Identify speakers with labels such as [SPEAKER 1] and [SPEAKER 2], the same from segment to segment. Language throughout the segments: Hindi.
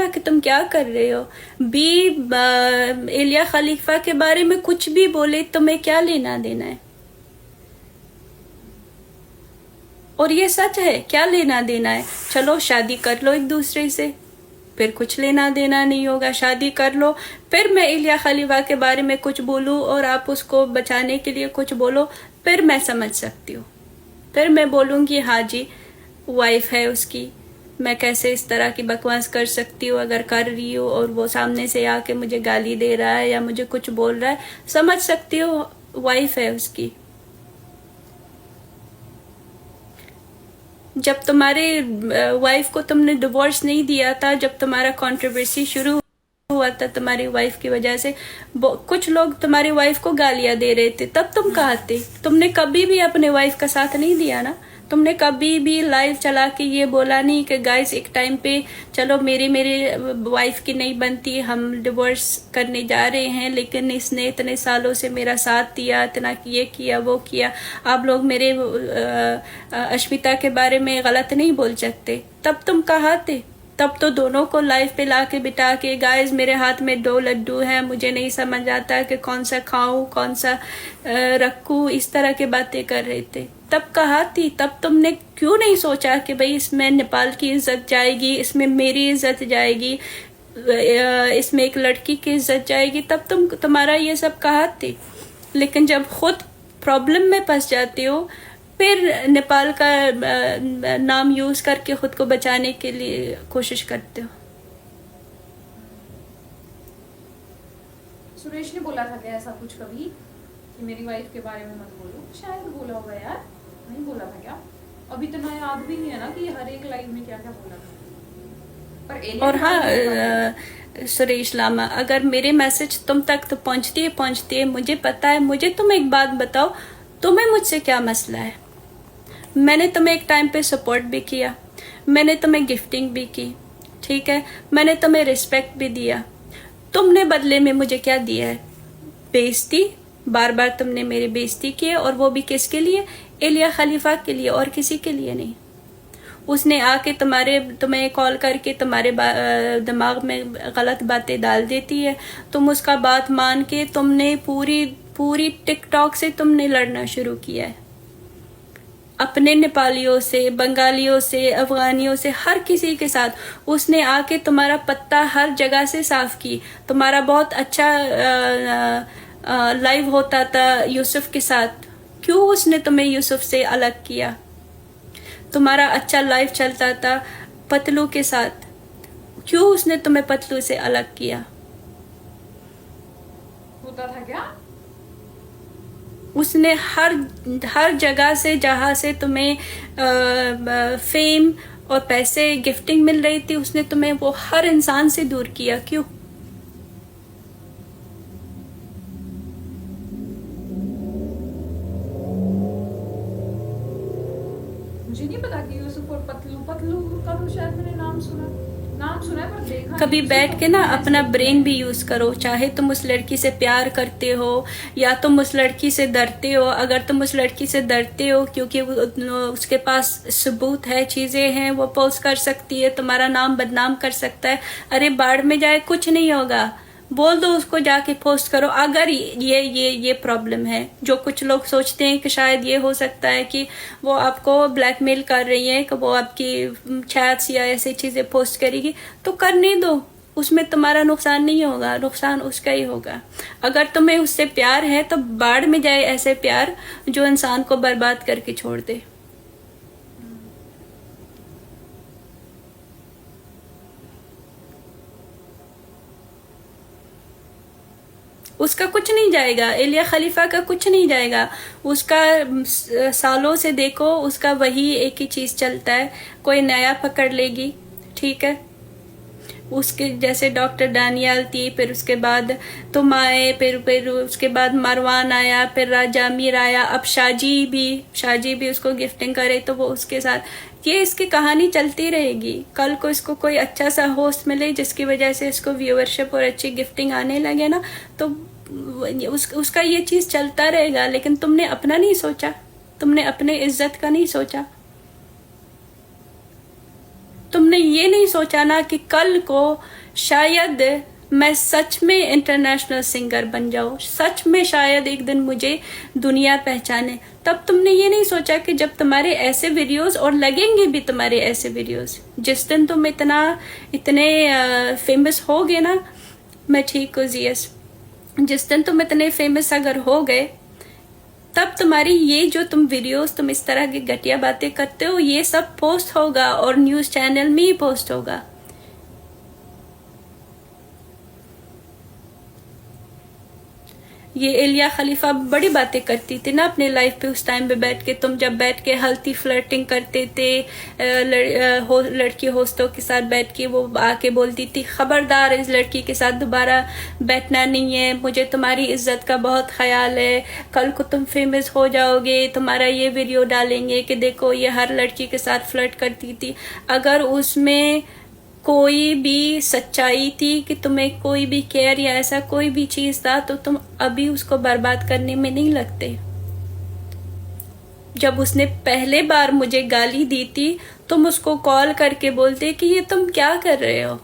[SPEAKER 1] कि तुम क्या कर रहे हो। एलिया खलीफा के बारे में कुछ भी बोले तुम्हें क्या लेना देना है। और ये सच है, क्या लेना देना है। चलो शादी कर लो एक दूसरे से, फिर कुछ लेना देना नहीं होगा। शादी कर लो, फिर मैं एलिया खलीफा के बारे में कुछ बोलूं और आप उसको बचाने के लिए कुछ बोलो, फिर मैं समझ सकती हूँ। फिर मैं बोलूंगी हाँ जी वाइफ है उसकी, मैं कैसे इस तरह की बकवास कर सकती हूँ। अगर कर रही हूँ और वो सामने से आके मुझे गाली दे रहा है या मुझे कुछ बोल रहा है, समझ सकती हूँ, वाइफ है उसकी। जब तुम्हारे वाइफ को तुमने डिवोर्स नहीं दिया था, जब तुम्हारा कंट्रोवर्सी शुरू हुआ था तुम्हारी वाइफ की वजह से, कुछ लोग तुम्हारी वाइफ को गालियां दे रहे थे, तब तुम कहाँ थे। तुमने कभी भी अपने वाइफ का साथ नहीं दिया ना। तुमने कभी भी लाइव चला के ये बोला नहीं कि गाइस एक टाइम पे चलो मेरी वाइफ की नहीं बनती, हम डिवोर्स करने जा रहे हैं, लेकिन इसने इतने सालों से मेरा साथ दिया, इतना ये किया वो किया, आप लोग मेरे अश्मिता के बारे में गलत नहीं बोल सकते। तब तुम कहाँ थे। तब तो दोनों को लाइफ पे लाके बिठा के गाइस मेरे हाथ में 2 लड्डू हैं, मुझे नहीं समझ आता कि कौन सा खाऊं कौन सा रखूं, इस तरह की बातें कर रहे थे। तब कहा थी, तब तुमने क्यों नहीं सोचा कि भाई इसमें नेपाल की इज्जत जाएगी, इसमें मेरी इज्जत जाएगी, इसमें एक लड़की की इज्जत जाएगी। तब तुम्हारा ये सब कहा थी। लेकिन जब खुद प्रॉब्लम में फंस जाते हो, फिर नेपाल का नाम यूज करके खुद को बचाने के लिए कोशिश करते हो।
[SPEAKER 2] सुरेश ने बोला था क्या ऐसा कुछ कभी कि मेरी वाइफ के बारे में मत बोलो? शायद बोला होगा यार, नहीं बोला था क्या? अभी तो ना याद भी नहीं है ना कि हर एक लाइव में क्या क्या बोला था। पर
[SPEAKER 1] और हाँ सुरेश लामा, अगर मेरे मैसेज तुम तक तो पहुंचती है, मुझे पता है। मुझे तुम एक बात बताओ, तुम्हें मुझसे क्या मसला है। मैंने तुम्हें एक टाइम पे सपोर्ट भी किया, मैंने तुम्हें गिफ्टिंग भी की, ठीक है, मैंने तुम्हें रिस्पेक्ट भी दिया। तुमने बदले में मुझे क्या दिया है? बेइज्जती। बार बार तुमने मेरी बेइज्जती की है, और वो भी किसके लिए? एलिया खलीफा के लिए, और किसी के लिए नहीं। उसने आके तुम्हें कॉल करके तुम्हारे दिमाग में गलत बातें डाल देती है। तुम उसका बात मान के तुमने पूरी टिकटॉक से तुमने लड़ना शुरू किया है, अपने नेपालियों से, बंगालियों से, अफगानियों से, हर किसी के साथ। उसने आके तुम्हारा पत्ता हर जगह से साफ की। तुम्हारा बहुत अच्छा लाइव होता था यूसुफ के साथ, क्यों उसने तुम्हें यूसुफ से अलग किया? तुम्हारा अच्छा लाइव चलता था पतलू के साथ, क्यों उसने तुम्हें पतलू से अलग किया?
[SPEAKER 2] होता था क्या?
[SPEAKER 1] उसने हर जगह से, जहां से तुम्हें फेम और पैसे गिफ्टिंग मिल रही थी, उसने तुम्हें वो हर इंसान से दूर किया। क्यों?
[SPEAKER 2] मुझे नहीं पता कि यूसुफ और पतलू का तो शायद मैंने नाम सुना है पर देखा
[SPEAKER 1] कभी बैठ के ना अपना ब्रेन भी यूज करो। चाहे तुम उस लड़की से प्यार करते हो या तुम उस लड़की से डरते हो, अगर तुम उस लड़की से डरते हो क्योंकि उसके पास सबूत है, चीजें हैं, वो पोस्ट कर सकती है, तुम्हारा नाम बदनाम कर सकता है, अरे बाढ़ में जाए, कुछ नहीं होगा। बोल दो उसको, जाके पोस्ट करो। अगर ये प्रॉब्लम है, जो कुछ लोग सोचते हैं कि शायद ये हो सकता है कि वो आपको ब्लैकमेल कर रही है, कि वो आपकी चैट्स या ऐसी चीजें पोस्ट करेगी, तो करने दो, उसमें तुम्हारा नुकसान नहीं होगा, नुकसान उसका ही होगा। अगर तुम्हें उससे प्यार है तो बाढ़ में जाए ऐसे प्यार जो इंसान को बर्बाद करके छोड़ दे। उसका कुछ नहीं जाएगा, एलिया खलीफा का कुछ नहीं जाएगा। उसका सालों से देखो, उसका वही एक ही चीज चलता है, कोई नया पकड़ लेगी, ठीक है। उसके जैसे डॉक्टर दानियाल थी, फिर उसके बाद तुम आए, फिर उसके बाद मरवान आया, फिर राजा मीर आया, अब शाजी भी उसको गिफ्टिंग करे तो वो उसके साथ। ये इसकी कहानी चलती रहेगी। कल को इसको कोई अच्छा सा होस्ट मिले जिसकी वजह से इसको व्यूअरशिप और अच्छी गिफ्टिंग आने लगे ना, तो उसका ये चीज चलता रहेगा। लेकिन तुमने अपना नहीं सोचा, तुमने अपने इज्जत का नहीं सोचा, तुमने तुमने ये नहीं सोचा ना कि कल को शायद मैं सच में इंटरनेशनल सिंगर बन जाऊं, सच में शायद एक दिन मुझे दुनिया पहचाने। तब तुमने ये नहीं सोचा कि जब तुम्हारे ऐसे वीडियोस, और लगेंगे भी तुम्हारे ऐसे वीडियोस, जिस दिन तुम इतने फेमस हो गए ना, मैं ठीक हूँ जीएस, जिस दिन तुम इतने फेमस अगर हो गए, तब तुम्हारी ये जो तुम वीडियोस, तुम इस तरह की घटिया बातें करते हो, ये सब पोस्ट होगा और न्यूज चैनल में ही पोस्ट होगा। ये एलिया खलीफा बड़ी बातें करती थी ना अपने लाइफ पे उस टाइम पे बैठ के। तुम जब बैठ के हल्की फ्लर्टिंग करते थे लड़की होस्टों के साथ बैठ के, वो आके बोलती थी खबरदार इस लड़की के साथ दोबारा बैठना नहीं है, मुझे तुम्हारी इज्जत का बहुत ख्याल है, कल को तुम फेमस हो जाओगे, तुम्हारा ये वीडियो डालेंगे कि देखो ये हर लड़की के साथ फ्लर्ट करती थी। अगर उसमें कोई भी सच्चाई थी कि तुम्हें कोई भी केयर या ऐसा कोई भी चीज था, तो तुम अभी उसको बर्बाद करने में नहीं लगते। जब उसने पहले बार मुझे गाली दी थी, तुम उसको कॉल करके बोलते कि ये तुम क्या कर रहे हो,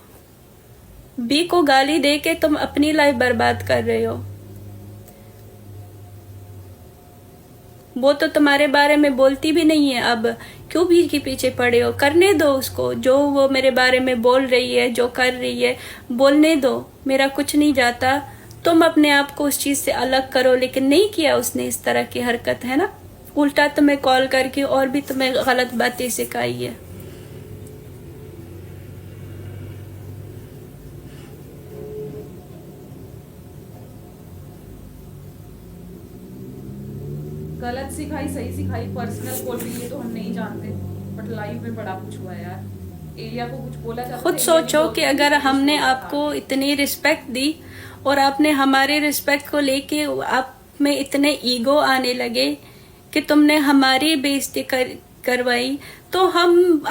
[SPEAKER 1] बी को गाली दे के तुम अपनी लाइफ बर्बाद कर रहे हो। वो तो तुम्हारे बारे में बोलती भी नहीं है, अब क्यों भी के पीछे पड़े हो? करने दो उसको, जो वो मेरे बारे में बोल रही है, जो कर रही है, बोलने दो, मेरा कुछ नहीं जाता। तुम अपने आप को उस चीज से अलग करो, लेकिन नहीं किया उसने इस तरह की हरकत, है ना। उल्टा तुम्हें कॉल करके और भी तुम्हें गलत बातें सिखाई है।
[SPEAKER 2] गलत सिखाई सही सिखाई पर्सनल बोल रही है तो हम नहीं जानते, बट लाइव में बड़ा कुछ हुआ है यार। एलिया को कुछ बोला जाता,
[SPEAKER 1] खुद सोचो कि अगर हमने आपको इतनी रिस्पेक्ट दी और आपने हमारे रिस्पेक्ट को लेके आप में इतने ईगो आने लगे कि तुमने हमारी बेइज्जती करवाई, तो हम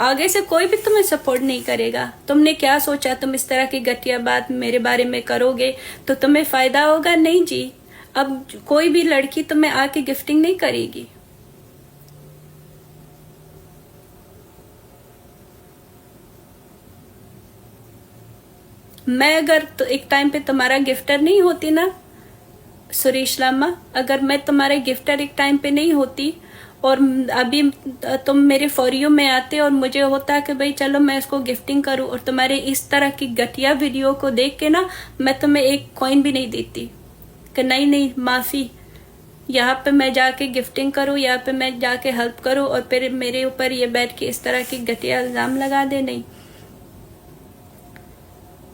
[SPEAKER 1] आगे से कोई भी तुम्हें सपोर्ट नहीं करेगा। तुमने क्या सोचा तुम इस तरह की घटिया बात मेरे बारे में करोगे तो तुम्हें फायदा होगा? नहीं जी। अब कोई भी लड़की तुम्हें आके गिफ्टिंग नहीं करेगी। मैं अगर तो एक टाइम पे तुम्हारा गिफ्टर नहीं होती ना सुरेश लामा, अगर मैं तुम्हारे गिफ्टर एक टाइम पे नहीं होती और अभी तुम मेरे फॉर यू में आते और मुझे होता कि भाई चलो मैं इसको गिफ्टिंग करूं, और तुम्हारे इस तरह की घटिया वीडियो को देख के ना मैं तुम्हें एक कॉइन भी नहीं देती कि नहीं माफी, यहाँ पे मैं जाके गिफ्टिंग करूँ, यहाँ पे मैं जाके हेल्प करूँ और फिर मेरे ऊपर ये बैठ के इस तरह की घटिया इल्जाम लगा दे। नहीं,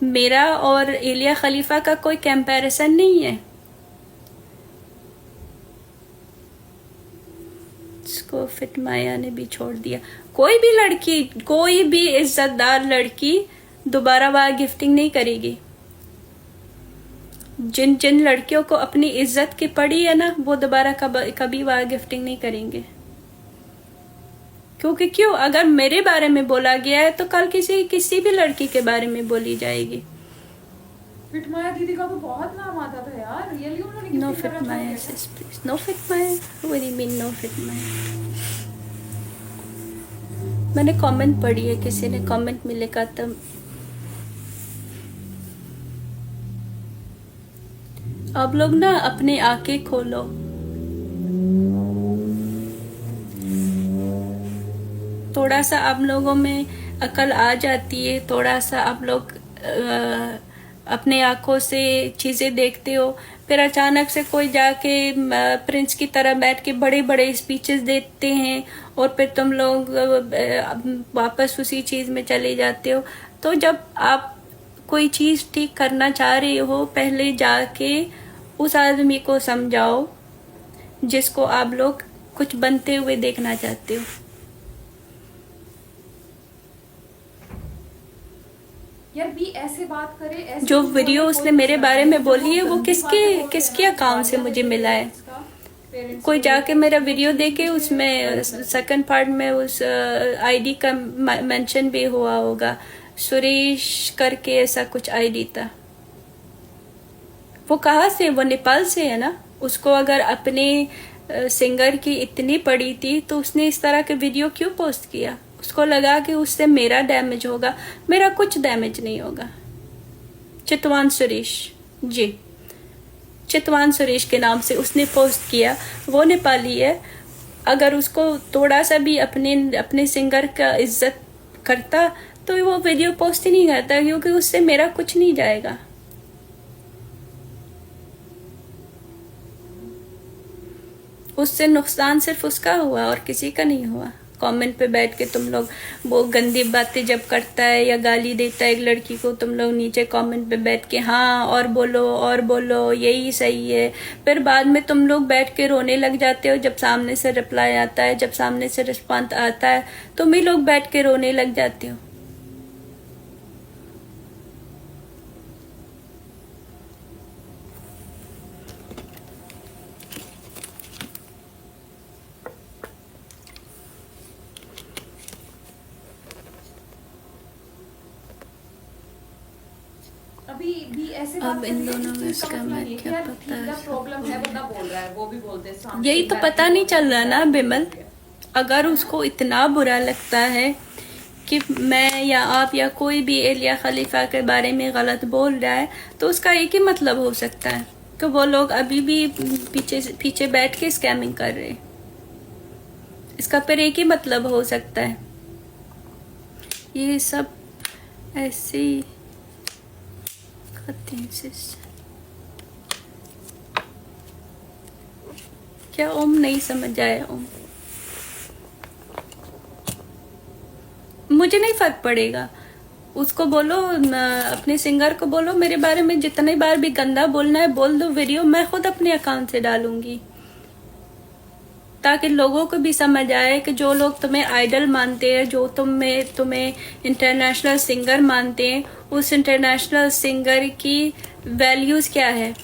[SPEAKER 1] मेरा और एलिया खलीफा का कोई कंपैरिजन नहीं है। इसको फिट माया ने भी छोड़ दिया। कोई भी लड़की, कोई भी इज्जतदार लड़की दोबारा वहां गिफ्टिंग नहीं करेगी। जिन जिन लड़कियों को अपनी इज्जत की पड़ी है ना, वो दोबारा कभी वहां गिफ्टिंग नहीं करेंगे। क्योंकि क्यों, अगर मेरे बारे में बोला गया है तो कल किसी भी लड़की के बारे में बोली जाएगी।
[SPEAKER 2] फिट माया दीदी का तो बहुत नाम आता था यार, रियली उन्होंने
[SPEAKER 1] no fit Maya sis please, no fit Maya, what do you mean no fit Maya? मैंने कमेंट पढ़ी है, किसी ने कमेंट में लिखा था अब लोग ना अपने आंखें खोलो। थोड़ा सा आप लोगों में अकल आ जाती है, थोड़ा सा आप लोग अपने आंखों से चीजें देखते हो, फिर अचानक से कोई जाके प्रिंस की तरह बैठ के बड़े बड़े स्पीचेस देते हैं और फिर तुम लोग वापस उसी चीज में चले जाते हो। तो जब आप कोई चीज ठीक करना चाह रहे हो, पहले जाके उस आदमी को समझाओ जिसको आप लोग कुछ बनते हुए देखना चाहते हो।
[SPEAKER 2] यार भी ऐसे बात करे, ऐसे
[SPEAKER 1] जो वीडियो उसने मेरे बारे में बोली है वो किसके अकाउंट से मुझे मिला है? कोई जाके मेरा वीडियो देखे, उसमें सेकंड पार्ट में उस आईडी का मेंशन भी हुआ होगा, सुरेश करके ऐसा कुछ आईडी था। वो कहाँ से, वो नेपाल से है ना। उसको अगर अपने सिंगर की इतनी पड़ी थी तो उसने इस तरह के वीडियो क्यों पोस्ट किया? उसको लगा कि उससे मेरा डैमेज होगा। मेरा कुछ डैमेज नहीं होगा। चितवान सुरेश जी, चितवान सुरेश के नाम से उसने पोस्ट किया। वो नेपाली है। अगर उसको थोड़ा सा भी अपने सिंगर का इज्जत करता तो वो वीडियो पोस्ट ही नहीं करता, क्योंकि उससे मेरा कुछ नहीं जाएगा। उससे नुकसान सिर्फ उसका हुआ और किसी का नहीं हुआ। कमेंट पे बैठ के तुम लोग वो गंदी बातें जब करता है या गाली देता है एक लड़की को, तुम लोग नीचे कमेंट पे बैठ के हाँ और बोलो यही सही है। फिर बाद में तुम लोग बैठ के रोने लग जाते हो जब सामने से रिप्लाई आता है, जब सामने से रिस्पॉन्स आता है तुम ही लोग बैठ के रोने लग जाते हो।
[SPEAKER 2] अभी भी ऐसे
[SPEAKER 1] अब इन दोनों में इसका मैं क्या पता है।
[SPEAKER 2] प्रॉब्लम है, बंदा बोल रहा है, वो भी बोलते हैं
[SPEAKER 1] यही तो पता नहीं चल रहा ना बिमल। अगर उसको इतना बुरा लगता है कि मैं या आप या कोई भी एलिया खलीफा के बारे में गलत बोल रहा है, तो उसका एक ही मतलब हो सकता है कि वो लोग अभी भी पीछे बैठ के स्कैमिंग कर रहे हैं। इसका फिर एक ही मतलब हो सकता है। ये सब ऐसी क्या ओम नहीं समझ आया? ओम मुझे नहीं फर्क पड़ेगा। उसको बोलो, अपने सिंगर को बोलो मेरे बारे में जितने बार भी गंदा बोलना है बोल दो। वीडियो मैं खुद अपने अकाउंट से डालूंगी ताकि लोगों को भी समझ आए कि जो लोग तुम्हें आइडल मानते हैं, जो तुम्हें इंटरनेशनल सिंगर मानते हैं, उस इंटरनेशनल सिंगर की वैल्यूज क्या है।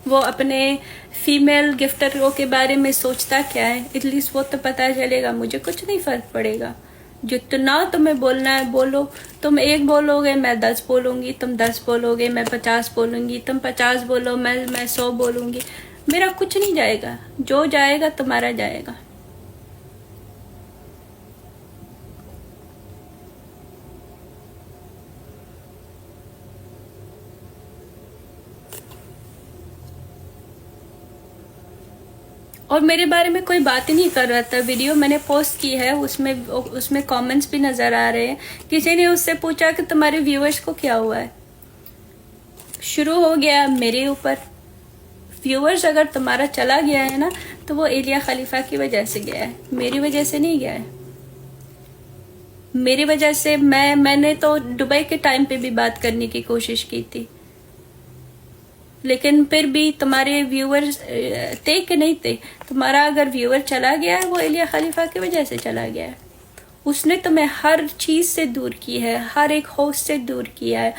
[SPEAKER 1] वो अपने फीमेल गिफ्टरों के बारे में सोचता क्या है, एटलीस्ट वो तो पता चलेगा। मुझे कुछ नहीं फर्क पड़ेगा। जितना तुम्हें बोलना है बोलो। तुम 1 बोलोगे मैं 10 बोलूंगी, तुम 10 बोलोगे मैं 50 बोलूंगी, तुम 50 बोलो मैं 100 बोलूंगी। मेरा कुछ नहीं जाएगा। जो जाएगा तुम्हारा जाएगा। और मेरे बारे में कोई बात ही नहीं कर रहा था। वीडियो मैंने पोस्ट की है, उसमें कमेंट्स भी नजर आ रहे हैं। किसी ने उससे पूछा कि तुम्हारे व्यूअर्स को क्या हुआ है। शुरू हो गया मेरे ऊपर। व्यूअर्स अगर तुम्हारा चला गया है ना, तो वो एलिया खलीफा की वजह से गया है, मेरी वजह से नहीं गया है। मेरी वजह से मैंने तो दुबई के टाइम पे भी बात करने की कोशिश की थी, लेकिन फिर भी तुम्हारे व्यूअर्स थे कि नहीं थे। तुम्हारा अगर व्यूअर चला गया है वो एलिया खलीफा की वजह से चला गया है। उसने तुम्हें हर चीज से दूर की है, हर एक होस्ट से दूर किया है।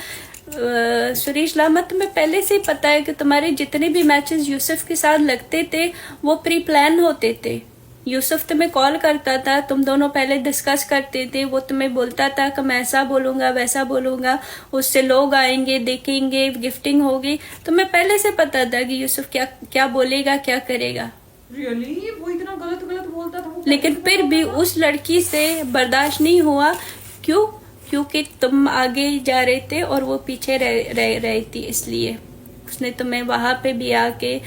[SPEAKER 1] सुरेश लामा, तुम्हें पहले से ही पता है कि तुम्हारे जितने भी मैचेस यूसुफ के साथ लगते थे वो प्री प्लान होते थे। यूसुफ तुम्हें कॉल करता था, तुम दोनों पहले डिस्कस करते थे। वो तुम्हें बोलता था कि मैं ऐसा बोलूंगा वैसा बोलूंगा, उससे लोग आएंगे देखेंगे, गिफ्टिंग होगी। तुम्हें पहले से पता था कि यूसुफ क्या क्या बोलेगा, क्या करेगा।
[SPEAKER 2] रियली वो इतना गलत बोलता था।
[SPEAKER 1] लेकिन फिर भी उस लड़की से बर्दाश्त नहीं हुआ। क्यों? क्योंकि तुम आगे जा रहे थे और वो पीछे रह रही थी, इसलिए उसने तुम्हें वहां पे भी आके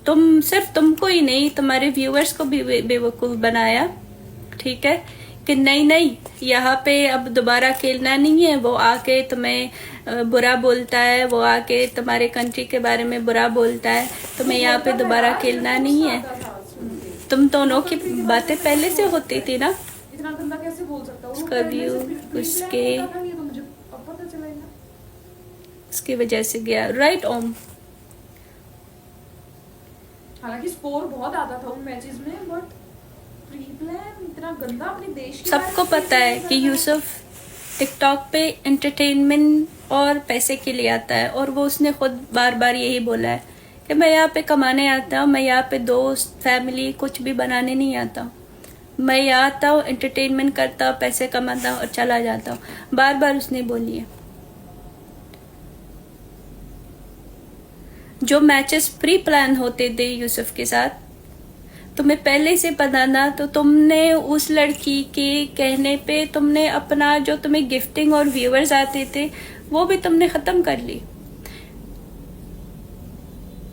[SPEAKER 1] सिर्फ तुमको ही नहीं तुम्हारे व्यूअर्स को भी बेवकूफ बनाया। ठीक है कि नहीं यहाँ पे अब दोबारा खेलना नहीं है। वो आके तुम्हें बुरा बोलता है, वो आके तुम्हारे कंट्री के बारे में बुरा बोलता है। तुम्हें यहाँ पे दोबारा खेलना नहीं है। तुम दोनों की बातें पहले से होती थी ना।
[SPEAKER 2] इतना गंदा कैसे बोल सकता है?
[SPEAKER 1] उसका व्यू उसकी वजह से गया। राइट ओम।
[SPEAKER 2] हालांकि स्कोर बहुत आता था उन मैचेस में, बट प्री प्लान इतना गंदा अपने देश के
[SPEAKER 1] सबको पता है कि यूसुफ टिकटॉक पे एंटरटेनमेंट और पैसे के लिए आता है, और वो उसने खुद बार बार यही बोला है कि मैं यहाँ पे कमाने आता हूँ, मैं यहाँ पे दोस्त फैमिली कुछ भी बनाने नहीं आता हूँ। मैं यहाँ आता हूँ, एंटरटेनमेंट करता हूँ, पैसे कमाता हूँ और चला जाता हूँ। बार बार उसने बोली है। जो मैचेस प्री प्लान होते थे यूसुफ के साथ, तुम्हें पहले से पता ना, तो तुमने उस लड़की के कहने पे तुमने अपना जो तुम्हें गिफ्टिंग और व्यूअर्स आते थे वो भी तुमने खत्म कर ली।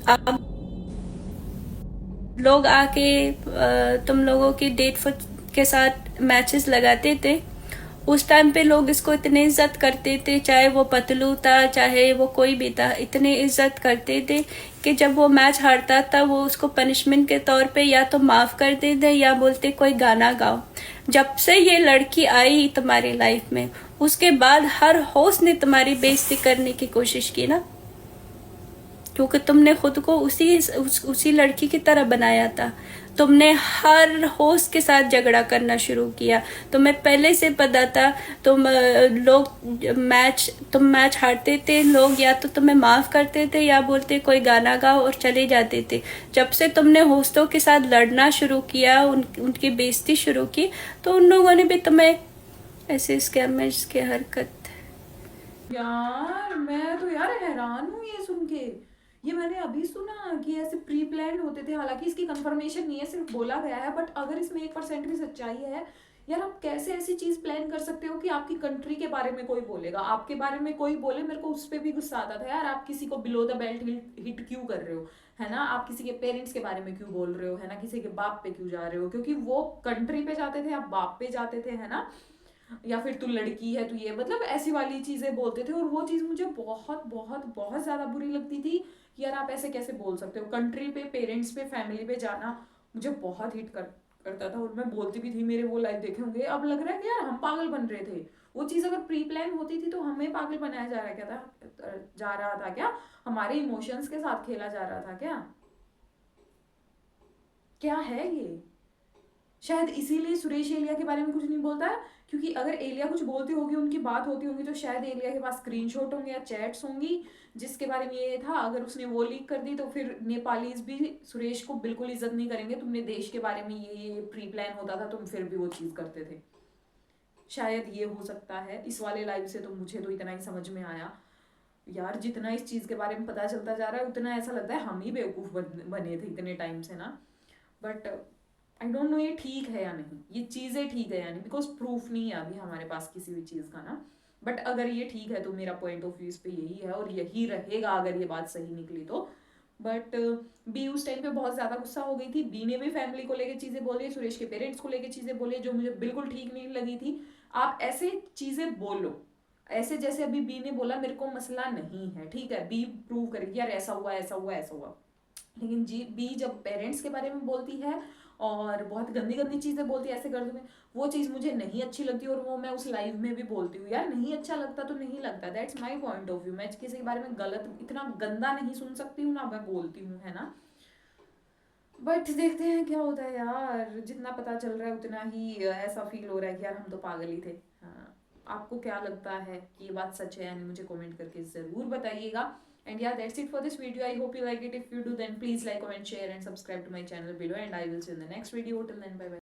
[SPEAKER 1] अब लोग आके तुम लोगों की डेट के साथ मैचेस लगाते थे, उस टाइम पे लोग इसको इतने इज्जत करते थे, चाहे वो पतलू था चाहे वो कोई भी था, इतने इज्जत करते थे कि जब वो मैच हारता था वो उसको पनिशमेंट के तौर पे या तो माफ करते थे या बोलते कोई गाना गाओ। जब से ये लड़की आई तुम्हारी लाइफ में, उसके बाद हर होस्ट ने तुम्हारी बेइज्जती करने की कोशिश की ना, क्योंकि तुमने खुद को उसी लड़की की तरह बनाया था। तुमने हर होस्ट के साथ झगड़ा करना शुरू किया। तुम्हें पहले से पता था तुम मैच हारते थे, लोग या तो तुम्हें माफ करते थे या बोलते कोई गाना गाओ और चले जाते थे। जब से तुमने होस्टों के साथ लड़ना शुरू किया, उनकी बेइज्जती शुरू की, तो उन लोगों ने भी तुम्हें ऐसे स्कैमर्स की हरकत।
[SPEAKER 2] यार मैं तो यार हैरान हूँ ये सुन के। ये मैंने अभी सुना कि ऐसे प्री प्लान होते थे, हालांकि इसकी कंफर्मेशन नहीं है, सिर्फ बोला गया है। बट अगर इसमें 1% भी सच्चाई है, यार आप कैसे ऐसी चीज प्लान कर सकते हो कि आपकी कंट्री के बारे में कोई बोलेगा, आपके बारे में कोई बोले। मेरे को उस पर भी गुस्सा आता था यार, आप किसी को बिलो द बेल्ट हिट क्यों कर रहे हो, है ना? आप किसी के पेरेंट्स के बारे में क्यों बोल रहे हो, है ना? किसी के बाप पे क्यों जा रहे हो? क्योंकि वो कंट्री पे जाते थे, आप बाप पे जाते थे, है ना? या फिर तू लड़की है, तू ये, मतलब ऐसी वाली चीजें बोलते थे। और वो चीज मुझे बहुत बहुत बहुत ज्यादा बुरी लगती थी कि यार आप ऐसे कैसे बोल सकते हो। कंट्री पे, पेरेंट्स पे, फैमिली पे जाना मुझे बहुत हिट करता था। और मैं बोलती भी थी, मेरे वो लाइव देखे होंगे। अब लग रहा है कि यार हम पागल बन रहे थे। वो चीज अगर प्री प्लान होती थी तो हमें पागल बनाया जा रहा था क्या? हमारे इमोशंस के साथ खेला जा रहा था क्या? क्या है ये? शायद इसीलिए सुरेश एलिया के बारे में कुछ नहीं बोलता है, क्योंकि अगर एलिया कुछ बोलती होगी, उनकी बात होती होगी, तो शायद एलिया के पास स्क्रीनशॉट होंगे या चैट्स होंगी जिसके बारे में ये था। अगर उसने वो लीक कर दी तो फिर नेपालीज भी सुरेश को बिल्कुल इज्जत नहीं करेंगे। तुमने देश के बारे में ये प्री प्लान होता था, तुम फिर भी वो चीज करते थे। शायद ये हो सकता है। इस वाले लाइव से तो मुझे तो इतना ही समझ में आया। यार जितना इस चीज के बारे में पता चलता जा रहा है, उतना ऐसा लगता है हम ही बेवकूफ बने थे इतने टाइम से ना। बट आई डोंट नो ये ठीक है या नहीं, ये चीज़ें ठीक है या नहीं, बिकॉज प्रूफ नहीं है अभी हमारे पास किसी भी चीज़ का ना। बट अगर ये ठीक है तो मेरा पॉइंट ऑफ व्यू इस पे यही है और यही रहेगा अगर ये बात सही निकली तो। बट बी उस टाइम पे बहुत ज़्यादा गुस्सा हो गई थी। बी ने भी फैमिली को लेके चीज़ें बोली, सुरेश के पेरेंट्स को लेके चीज़ें बोली जो मुझे बिल्कुल ठीक नहीं लगी थी। आप ऐसे चीज़ें बोलो, ऐसे जैसे अभी बी ने बोला, मेरे को मसला नहीं है, ठीक है, बी प्रूव करेगी यार ऐसा हुआ ऐसा हुआ ऐसा हुआ। लेकिन जी बी जब पेरेंट्स के बारे में बोलती है और बहुत गंदी गंदी चीजें बोलती है, ऐसे कर दूंगी, वो चीज मुझे नहीं अच्छी लगती। और वो मैं उस लाइव में भी बोलती हूँ, यार नहीं अच्छा लगता तो नहीं लगता, that's my point of view. मैं किसी के बारे में गलत इतना गंदा नहीं सुन सकती हूँ ना, मैं बोलती हूँ, है ना? बट देखते हैं क्या होता है यार। जितना पता चल रहा है उतना ही ऐसा फील हो रहा है कि यार हम तो पागल ही थे। हाँ, आपको क्या लगता है कि ये बात सच है यानी? मुझे कमेंट करके जरूर बताइएगा। And yeah, that's it for this video. I hope you like it. If you do, then please like, comment, share, and subscribe to my channel below. And I will see you in the next video. Till then, bye bye.